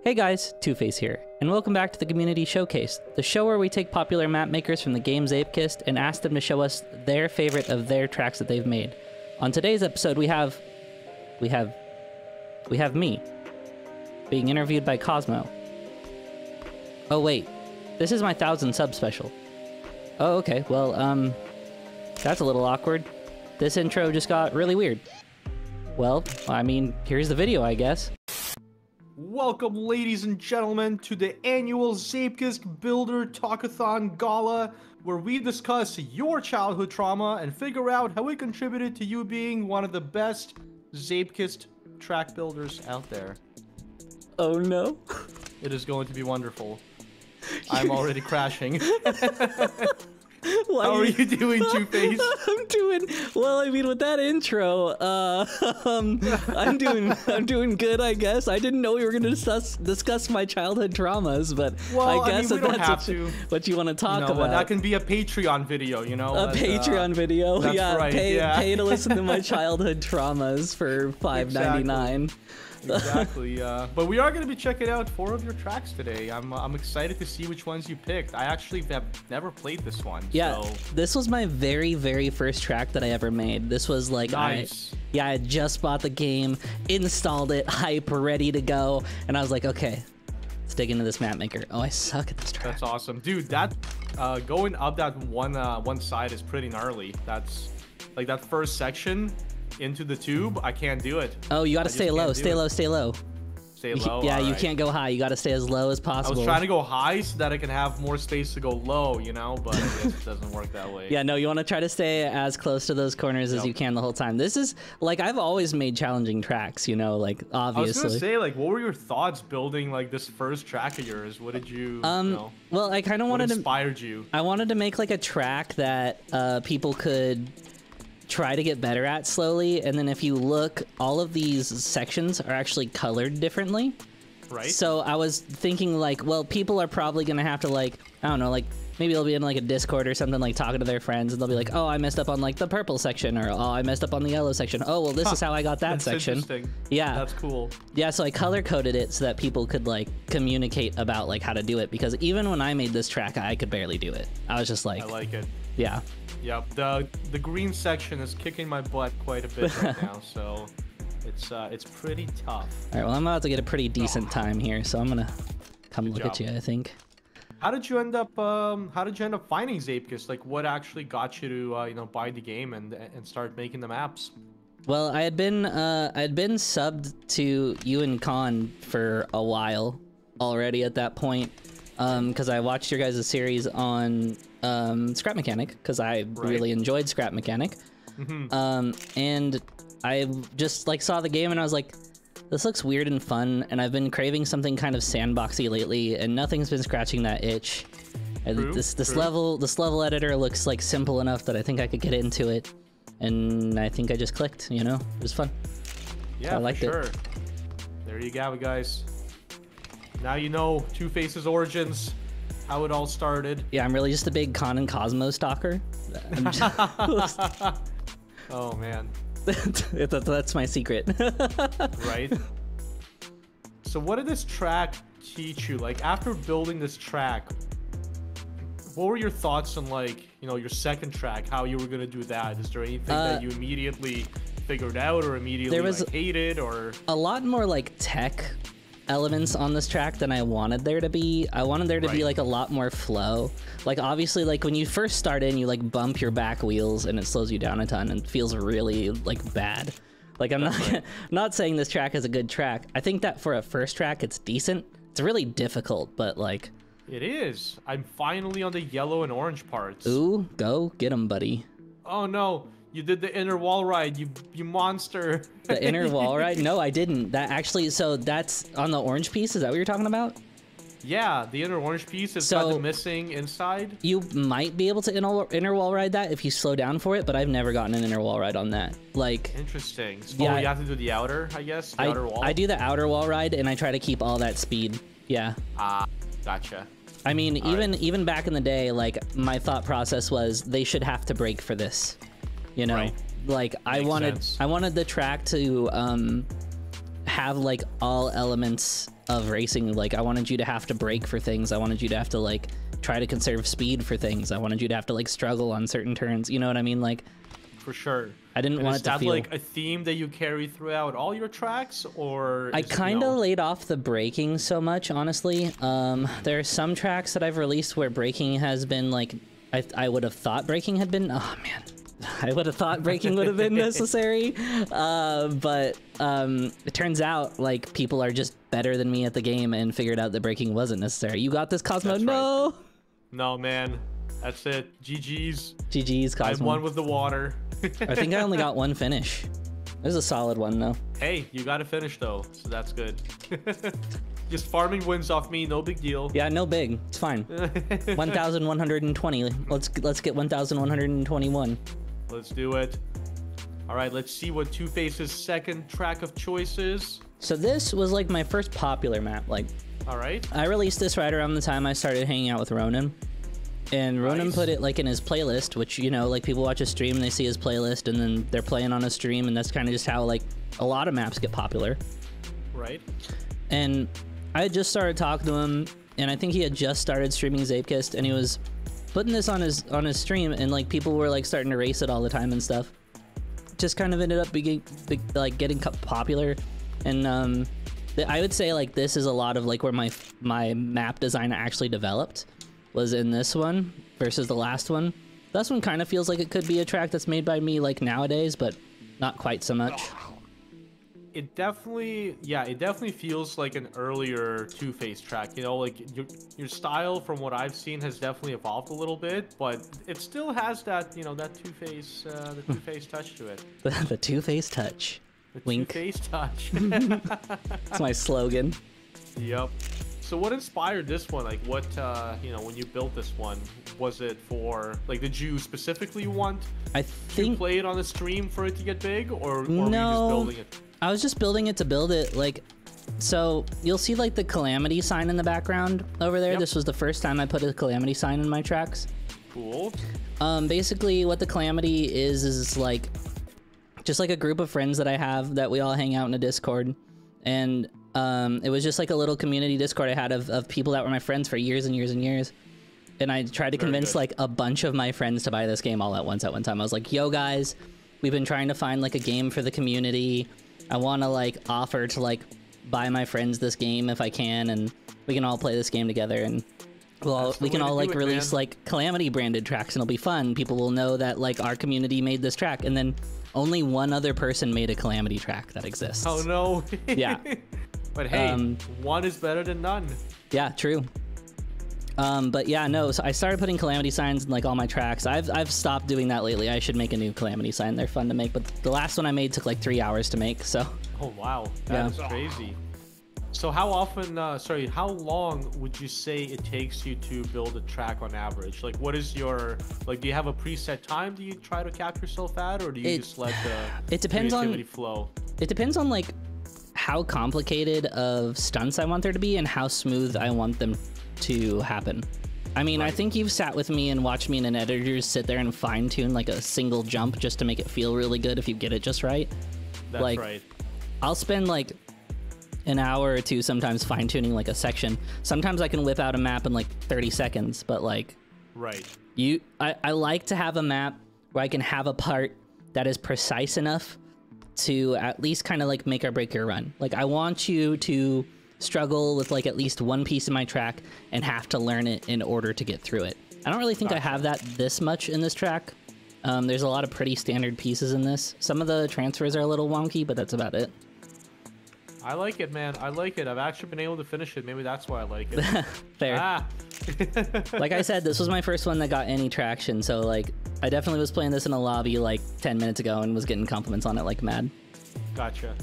Hey guys, TwoFace here, and welcome back to the Community Showcase, the show where we take popular map makers from the game Zapekist and ask them to show us their favorite of their tracks that they've made. On today's episode, we have me being interviewed by Cosmo. Oh wait, this is my 1,000 sub special. Oh okay, well that's a little awkward. This intro just got really weird. Well, I mean, here's the video, I guess. Welcome, ladies and gentlemen, to the annual Zapekist Builder Talkathon Gala, where we discuss your childhood trauma and figure out how it contributed to you being one of the best Zapekist track builders out there. Oh no. It is going to be wonderful. I'm already crashing. How are you doing, TwoFace? I'm doing well. I mean, with that intro, I'm doing good, I guess. I didn't know we were going to discuss my childhood traumas, but well, I guess we don't have what you want to talk about. That can be a Patreon video, you know. A Patreon video, that's yeah. Right, pay to listen to my childhood traumas for $5.99. Exactly, but we are going to be checking out 4 of your tracks today. I'm excited to see which ones you picked. I actually have never played this one. Yeah, so. This was my very first track that I ever made. This was like, nice. I had just bought the game, installed it, hype, ready to go, and I was like, okay, let's dig into this map maker. Oh, I suck at this track. That's awesome, dude. That going up that one side is pretty gnarly. That's like that first section into the tube. I can't do it. Oh, you gotta stay low, stay low. Stay low. Yeah, you can't go high. You gotta stay as low as possible. I was trying to go high so that I can have more space to go low, you know, but I guess it doesn't work that way. Yeah, no, you want to try to stay as close to those corners as you can the whole time. This is like, I've always made challenging tracks, you know, like obviously. I was gonna say, like, what were your thoughts building like this first track of yours? What did you know? Well, I kind of wanted what inspired you? I wanted to make like a track that people could try to get better at slowly, and then if you look, all of these sections are actually colored differently. Right. So I was thinking like, well, people are probably gonna have to like, I don't know, like maybe they'll be in like a Discord or something, like talking to their friends, and they'll be like, oh, I messed up on like the purple section, or oh, I messed up on the yellow section. Oh, well, this is how I got that section. Interesting. Yeah. That's cool. Yeah, so I color coded it so that people could like communicate about like how to do it, because even when I made this track, I could barely do it. I was just like, I like it. Yeah. Yep, the green section is kicking my butt quite a bit right now, so it's pretty tough. All right, well, I'm about to get a pretty decent time here, so I'm gonna come look at you, I think. How did you end up finding Zapekist? Like, what actually got you to you know, buy the game and start making the maps? Well, I had been subbed to you and Con for a while already at that point, because I watched your guys' series on Scrap Mechanic, because I really enjoyed Scrap Mechanic. And I just like saw the game and I was like, this looks weird and fun, and I've been craving something kind of sandboxy lately, and nothing's been scratching that itch. And this level editor looks like simple enough that I think I could get into it, and I think I just clicked, you know? It was fun. Yeah, so I liked it. There you go, guys. Now you know TwoFace's origins, how it all started. Yeah, I'm really just a big Con and Cosmo stalker. Oh man. That's my secret. Right. So what did this track teach you? Like, after building this track, what were your thoughts on, like, you know, your second track, how you were gonna do that? Is there anything that you immediately figured out, or immediately like, hated, or a lot more like tech elements on this track than I wanted there to be. I wanted there to be like a lot more flow. Like, obviously, like when you first start in, you like bump your back wheels and it slows you down a ton and feels really like bad. Like, I'm not saying this track is a good track. I think that for a first track, it's decent. It's really difficult, but like, it is. I'm finally on the yellow and orange parts. Ooh, go get 'em, buddy. Oh no. You did the inner wall ride, you monster. The inner wall ride? No, I didn't. That actually, so that's on the orange piece? Is that what you're talking about? Yeah, the inner orange piece is got the missing inside. You might be able to inner wall ride that if you slow down for it, but I've never gotten an inner wall ride on that. Like, interesting. So you have to do the outer, I guess, the outer wall. I do the outer wall ride, and I try to keep all that speed. Yeah. Ah, gotcha. I mean, even back in the day, like, my thought process was they should have to break for this. You know, like I wanted the track to have like all elements of racing. Like I wanted you to have to brake for things. I wanted you to have to like try to conserve speed for things. I wanted you to have to like struggle on certain turns. You know what I mean? Like, for sure. I didn't want it to feel like a theme that you carry throughout all your tracks, or I kind of laid off the braking so much, honestly. There are some tracks that I've released where braking has been like, I would have thought braking had been, oh man, I would have thought braking would have been necessary. But it turns out like people are just better than me at the game and figured out that braking wasn't necessary. You got this, Cosmo? That's no. Right. No, man. That's it. GG's. GG's, Cosmo. I won with the water. I think I only got one finish. It was a solid one, though. Hey, you got a finish, though, so that's good. Just farming wins off me, no big deal. Yeah, no big. It's fine. 1,120. Let's get 1,121. Let's do it. All right, let's see what TwoFace's second track of choice is. So this was like my first popular map. Like, all right. I released this right around the time I started hanging out with Ronan. And Ronan Nice. put it like in his playlist, which, you know, like people watch a stream and they see his playlist and then they're playing on a stream, and that's kind of just how like a lot of maps get popular. Right. And I had just started talking to him, and I think he had just started streaming Zapekist, and he was putting this on his stream, and like people were like starting to race it all the time and stuff. Just kind of ended up being like getting popular, and I would say like this is a lot of like where my map design actually developed. Was in this one versus the last one. This one kind of feels like it could be a track that's made by me like nowadays, but not quite so much. It definitely, yeah, it definitely feels like an earlier TwoFace track. You know, like your style, from what I've seen, has definitely evolved a little bit, but it still has that, you know, that TwoFace, the TwoFace touch to it. The TwoFace touch. The Wink. TwoFace touch. That's my slogan. Yep. So what inspired this one? Like what, you know, when you built this one, was it for, like, did you specifically want to play it on the stream for it to get big, or were you just building it? I was just building it to build it. Like, so you'll see like the Calamity sign in the background over there. Yep. This was the first time I put a Calamity sign in my tracks. Cool. Basically what the Calamity is like just like a group of friends that I have that we all hang out in a Discord. And it was just like a little community Discord I had of people that were my friends for years and years and years. And I tried to convince like a bunch of my friends to buy this game all at once at one time. I was like, yo guys, we've been trying to find like a game for the community. I want to like offer to like buy my friends this game if I can, and we can all play this game together, and we can all like release like Calamity branded tracks, and it'll be fun. People will know that like our community made this track, and then only one other person made a Calamity track that exists. Oh no. Yeah. But hey, one is better than none. Yeah, true. But yeah, no, so I started putting Calamity signs in like all my tracks. I've stopped doing that lately. I should make a new Calamity sign. They're fun to make, but the last one I made took like 3 hours to make, so. Oh wow, that is crazy. So how often, how long would you say it takes you to build a track on average? Like what is your, like do you have a preset time do you try to cap yourself at, or do you just let the creativity flow? It depends on like how complicated of stunts I want there to be and how smooth I want them to happen. I mean, I think you've sat with me and watched me and an editor sit there and fine tune like a single jump just to make it feel really good if you get it just right. That's like, right. I'll spend like an hour or two sometimes fine tuning like a section. Sometimes I can whip out a map in like 30 seconds, but like, I like to have a map where I can have a part that is precise enough to at least kind of like make or break your run. Like I want you to struggle with like at least one piece of my track and have to learn it in order to get through it. I don't really think I have that this much in this track. There's a lot of pretty standard pieces in this. Some of the transfers are a little wonky, but that's about it. I like it, man. I like it. I've actually been able to finish it. Maybe that's why I like it. Fair. Like I said, this was my first one that got any traction, so like I definitely was playing this in a lobby like 10 minutes ago and was getting compliments on it like mad. Gotcha.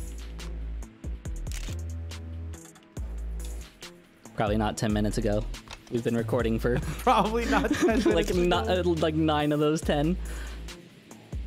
Probably not 10 minutes ago. We've been recording for probably not 10 minutes like 9 of those 10.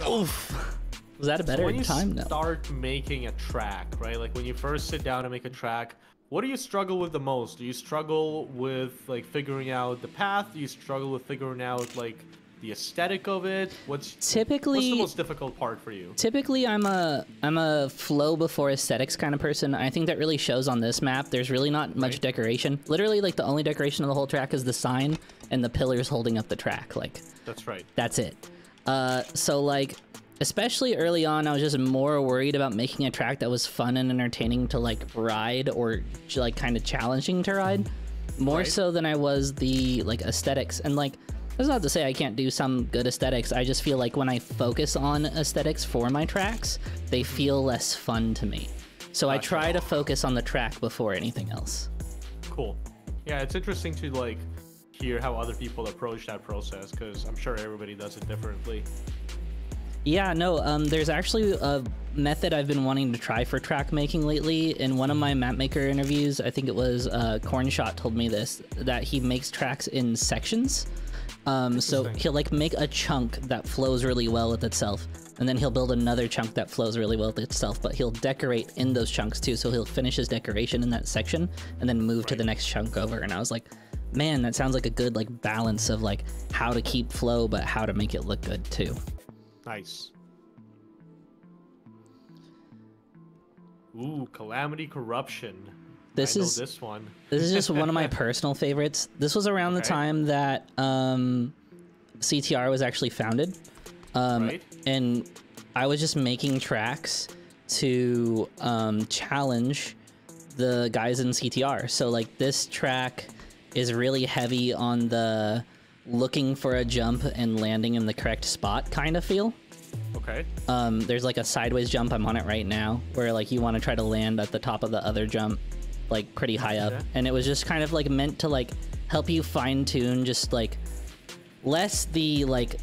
Oof. Was that a better time? When you start making a track, right? Like when you first sit down and make a track, what do you struggle with the most? Do you struggle with like figuring out the path? Do you struggle with figuring out like the aesthetic of it? What's typically the most difficult part for you? Typically, I'm a flow before aesthetics kind of person. I think that really shows on this map. There's really not much decoration. Literally, like the only decoration of the whole track is the sign and the pillars holding up the track. Like that's right. That's it. So like, especially early on, I was just more worried about making a track that was fun and entertaining to like ride, or like kind of challenging to ride, more so than I was the like aesthetics. And like, that's not to say I can't do some good aesthetics. I just feel like when I focus on aesthetics for my tracks, they feel less fun to me. So I try to focus on the track before anything else. Cool. Yeah, it's interesting to like hear how other people approach that process, because I'm sure everybody does it differently. Yeah, no, there's actually a method I've been wanting to try for track making lately. In one of my mapmaker interviews, I think it was Cornshot told me this, that he makes tracks in sections. So he'll like make a chunk that flows really well with itself, and then he'll build another chunk that flows really well with itself, but he'll decorate in those chunks too. So he'll finish his decoration in that section and then move to the next chunk over. And I was like, man, that sounds like a good like balance of like how to keep flow, but how to make it look good too. Nice. Ooh, Calamity Corruption. This is this one. This is just one of my personal favorites. This was around the time that CTR was actually founded. And I was just making tracks to challenge the guys in CTR. So like this track is really heavy on the looking for a jump and landing in the correct spot kind of feel. Okay. There's like a sideways jump, I'm on it right now, where like you want to try to land at the top of the other jump, like pretty high up. And it was just kind of like meant to like help you fine tune just like less the like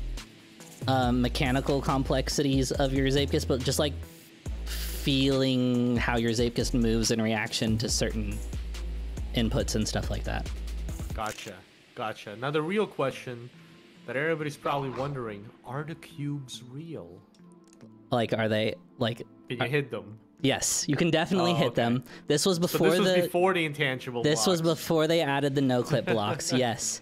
mechanical complexities of your Zapkus, but just like feeling how your Zapkus moves in reaction to certain inputs and stuff like that. Gotcha. Gotcha. Now the real question that everybody's probably wondering, are the cubes real? Like, are they like... Can you hit them? Yes, you can definitely hit them. This was before before the intangible blocks. This was before they added the no-clip blocks, yes.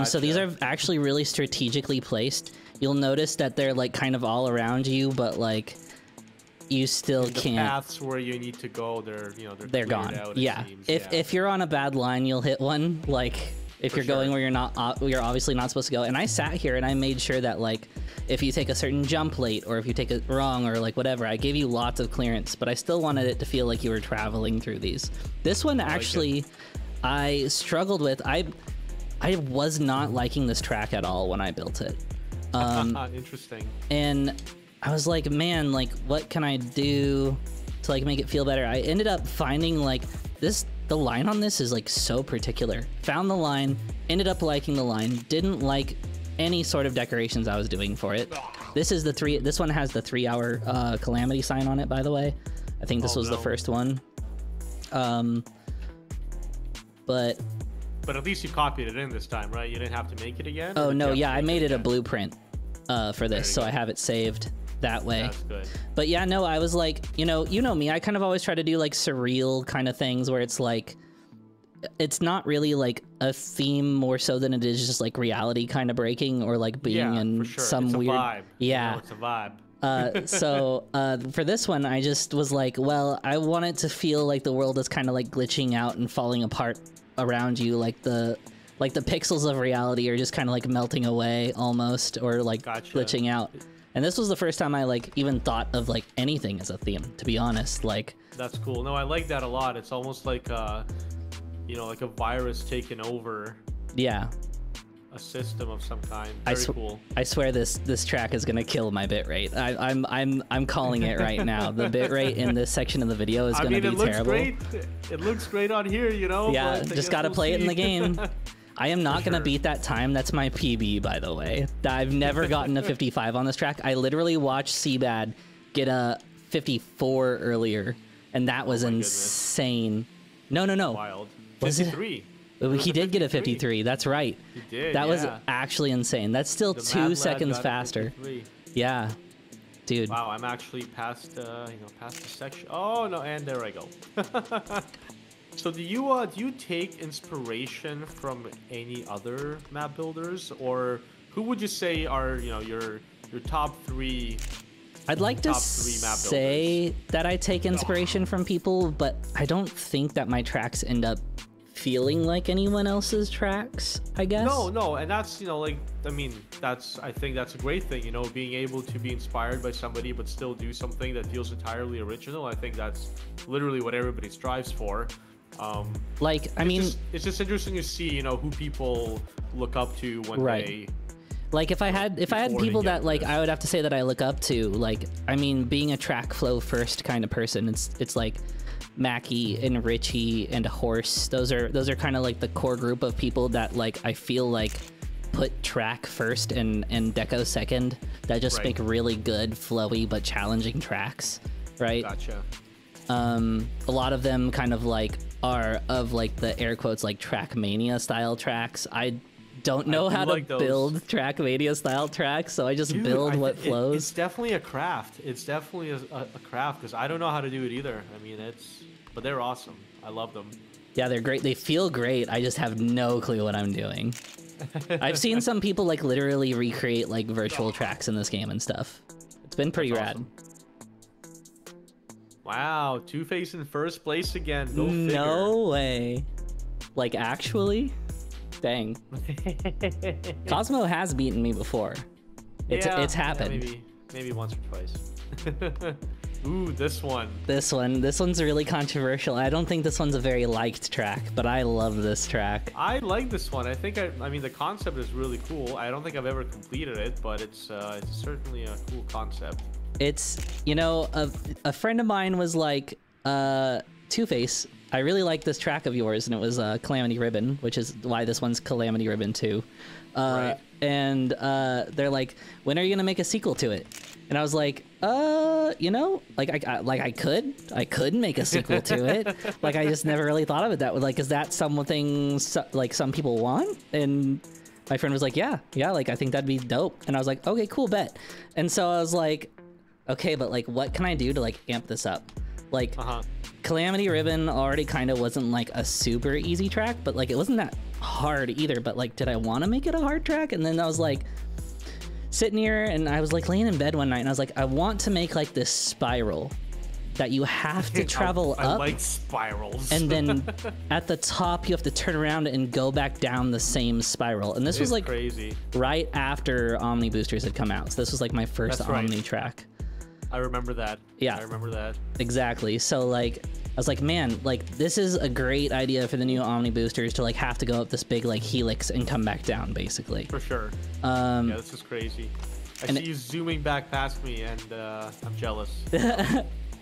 So these are actually really strategically placed. You'll notice that they're like kind of all around you, but like you still the can't... paths where you need to go, they're gone. Out, yeah. If you're on a bad line, you'll hit one. Like, if you're going where you're obviously not supposed to go. And I sat here and I made sure that like, if you take a certain jump late, or if you take it wrong, or like whatever, I gave you lots of clearance, but I still wanted it to feel like you were traveling through these. This one actually, I struggled with. I was not liking this track at all when I built it. Interesting. And I was like, man, like what can I do to like make it feel better? I ended up finding like the line on this is like so particular. Found the line, ended up liking the line, didn't like any sort of decorations I was doing for it. This one has the 3-hour Calamity sign on it, by the way. I think this was the first one. But at least you copied it in this time, right? You didn't have to make it again? Oh no, yeah, I made it a blueprint for this, so I have it saved that way. That's good. But yeah, no, I was like, you know me, I kind of always try to do like surreal kind of things where it's like, it's not really like a theme more so than it is just like reality kind of breaking, or like being in some it's weird vibe. Yeah, it's a vibe. So for this one, I just was like, well, I want it to feel like the world is kind of like glitching out and falling apart around you, like the pixels of reality are just kind of like melting away almost, or like glitching out. And this was the first time I like even thought of like anything as a theme, to be honest. Like, that's cool. No, I like that a lot. It's almost like like a virus taking over. Yeah. A system of some kind. Very cool. I swear this track is gonna kill my bitrate. I'm calling it right now. The bitrate in this section of the video is gonna be terrible. It looks great on here, Yeah, just gotta play it in the game. I am not gonna beat that time. That's my PB, by the way. I've never gotten a 55 on this track. I literally watched Seabad get a 54 earlier, and that was insane. Goodness. No. Wild. 53. He did get a 53. That's right. He did. That was actually insane. That's still 2 seconds faster. Yeah, dude. Wow, I'm actually past the section. Oh no, and there I go. So do you take inspiration from any other map builders, or who would you say are, you know, your top three? I'd like to Top three map say that I take inspiration from people, but I don't think that my tracks end up feeling like anyone else's tracks, I guess. No, and that's, you know, like, I mean, I think that's a great thing, you know, being able to be inspired by somebody but still do something that feels entirely original. I think that's literally what everybody strives for. Like, I mean, it's just interesting to see, you know, who people look up to when they. Like if I had people that like this. I would have to say that I look up to, like, I mean, being a track flow first kind of person, it's like Mackie and Richie and Horse. Those are kind of like the core group of people that like I feel like put track first and deco second, that just make really good flowy but challenging tracks, right? Gotcha. A lot of them kind of like are of like the air quotes like Trackmania style tracks. I don't know how to build Trackmania style tracks, so I just build what flows. It's definitely a craft. It's definitely a craft, because I don't know how to do it either. I mean, but they're awesome. I love them. Yeah, they're great. They feel great. I just have no clue what I'm doing. I've seen some people like literally recreate like virtual tracks in this game and stuff. It's been pretty rad. Awesome. Wow, TwoFace in first place again. Go figure. No way. Like, actually? Dang. Cosmo has beaten me before. It's happened. Yeah, maybe once or twice. Ooh, this one. This one's really controversial. I don't think this one's a very liked track, but I love this track. I like this one. I mean, the concept is really cool. I don't think I've ever completed it, but it's certainly a cool concept. It's, you know, a friend of mine was like, TwoFace, I really like this track of yours, and it was Calamity Ribbon, which is why this one's Calamity Ribbon 2. Right. And they're like, when are you gonna make a sequel to it? And I was like, you know, like I could make a sequel to it. Like, I just never really thought of it that way. Like, is that something like some people want? And my friend was like, yeah, like I think that'd be dope. And I was like, okay, cool, bet. And so I was like, okay, but like, what can I do to like amp this up? Like, Calamity Ribbon already kind of wasn't like a super easy track, but like it wasn't that hard either. But like, did I want to make it a hard track? And then I was like sitting here and I was like laying in bed one night and I was like, I want to make like this spiral that you have to travel up. I like spirals. And then at the top, you have to turn around and go back down the same spiral. And this was like crazy. Right after Omni Boosters had come out. So this was like my first Omni track. I remember that. Yeah. I remember that. Exactly. So like, I was like, man, like this is a great idea for the new Omni Boosters to like have to go up this big like helix and come back down, basically. For sure. Yeah, this is crazy. I see you zooming back past me, and I'm jealous.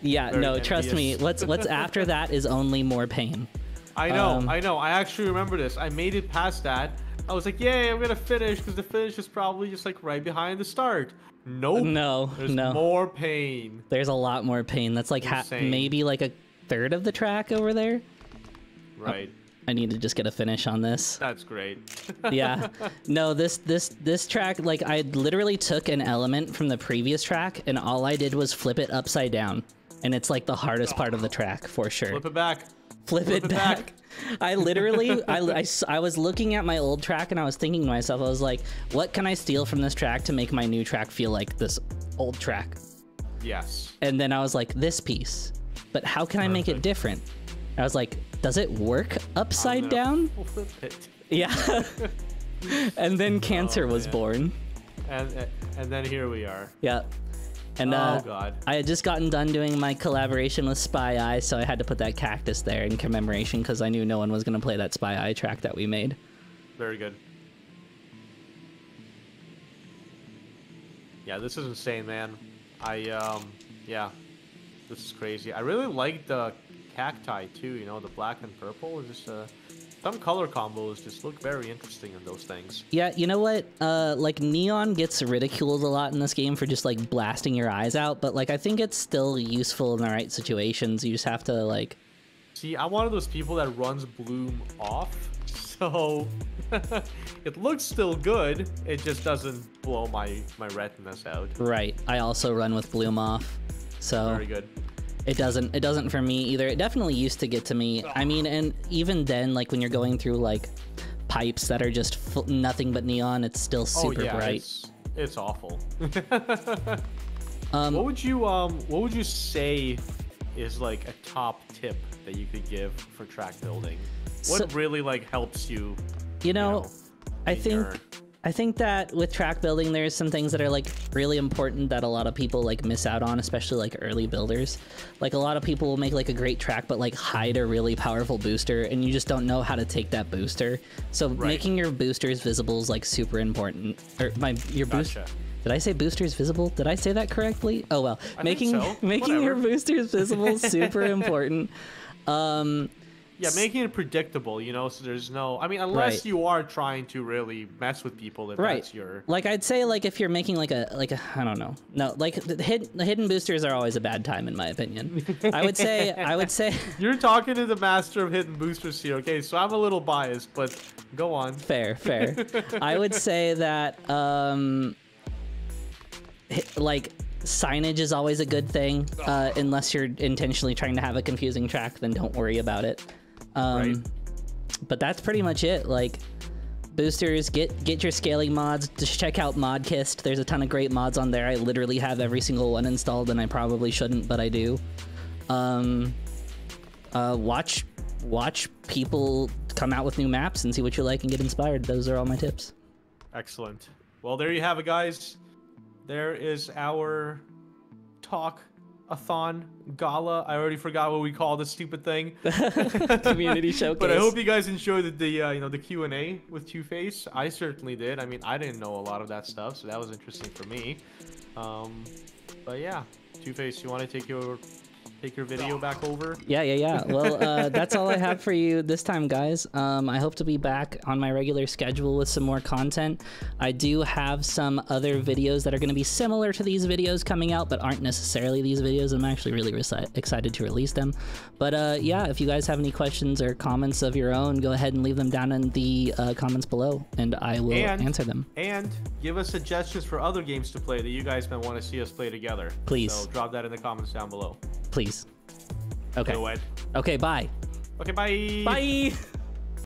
Yeah, no, trust me. What's after that is only more pain. I know. I actually remember this. I made it past that. I was like, yay, I'm gonna finish, because the finish is probably just like right behind the start. Nope. No, There's more pain. There's a lot more pain. That's like maybe like a third of the track over there. Right. I need to just get a finish on this. That's great. Yeah. No, this track, like I literally took an element from the previous track and all I did was flip it upside down. And it's like the hardest part of the track for sure. Flip it back. Flip it back. I literally, I was looking at my old track and I was thinking to myself, I was like, what can I steal from this track to make my new track feel like this old track? Yes. And then I was like, this piece. But how can I make it different? I was like, does it work upside down? Flip it. Yeah. And then Cancer was born. And then here we are. Yeah. And oh god. I had just gotten done doing my collaboration with Spy Eye, so I had to put that cactus there in commemoration because I knew no one was going to play that Spy Eye track that we made. Very good. Yeah, this is insane, man. Yeah, this is crazy. I really like the cacti too, you know, the black and purple. Just some color combos just look very interesting in those things. Yeah, you know what? Like neon gets ridiculed a lot in this game for just like blasting your eyes out, but like I think it's still useful in the right situations. You just have to like. See, I'm one of those people that runs bloom off, so it looks still good. It just doesn't blow my retinas out. Right. I also run with bloom off, so. Very good. It doesn't for me either. It definitely used to get to me. I mean, and even then, like when you're going through like pipes that are just nothing but neon. It's still super bright. It's awful. What would you say is like a top tip that you could give for track building? What really like helps you? You know, I think that with track building, there's some things that are like really important that a lot of people like miss out on, especially like early builders. Like a lot of people will make like a great track, but like hide a really powerful booster, and you just don't know how to take that booster. So making your boosters visible is like super important. Or your booster. Did I say boosters visible? Did I say that correctly? Oh well, making your boosters visible is super important. Yeah, making it predictable, you know, so there's no, I mean, unless you are trying to really mess with people, if that's your... Like, I'd say, like, if you're making, like a, I don't know. No, like, the hidden boosters are always a bad time, in my opinion. I would say... You're talking to the master of hidden boosters here, okay? So I'm a little biased, but go on. Fair. I would say that, like... signage is always a good thing, unless you're intentionally trying to have a confusing track, then don't worry about it. But that's pretty much it. Like, boosters, get your scaling mods. Just check out Modkist. There's a ton of great mods on there. I literally have every single one installed, and I probably shouldn't, but I do. Watch people come out with new maps and see what you like and get inspired. Those are all my tips. Excellent. Well, there you have it, guys. There is our talk-a-thon gala. I already forgot what we call this stupid thing. Community showcase. But I hope you guys enjoyed the you know, the Q&A with TwoFace. I certainly did. I mean, I didn't know a lot of that stuff, so that was interesting for me. But yeah, TwoFace, you want to take your video back over? Yeah. Well, that's all I have for you this time, guys. I hope to be back on my regular schedule with some more content. I do have some other videos that are going to be similar to these videos coming out, but aren't necessarily these videos. I'm actually really excited to release them. But yeah, if you guys have any questions or comments of your own, go ahead and leave them down in the comments below, and I will answer them. And give us suggestions for other games to play that you guys might want to see us play together. Please. So drop that in the comments down below. Please. Okay. Go ahead. Okay, bye. Okay, bye. Bye.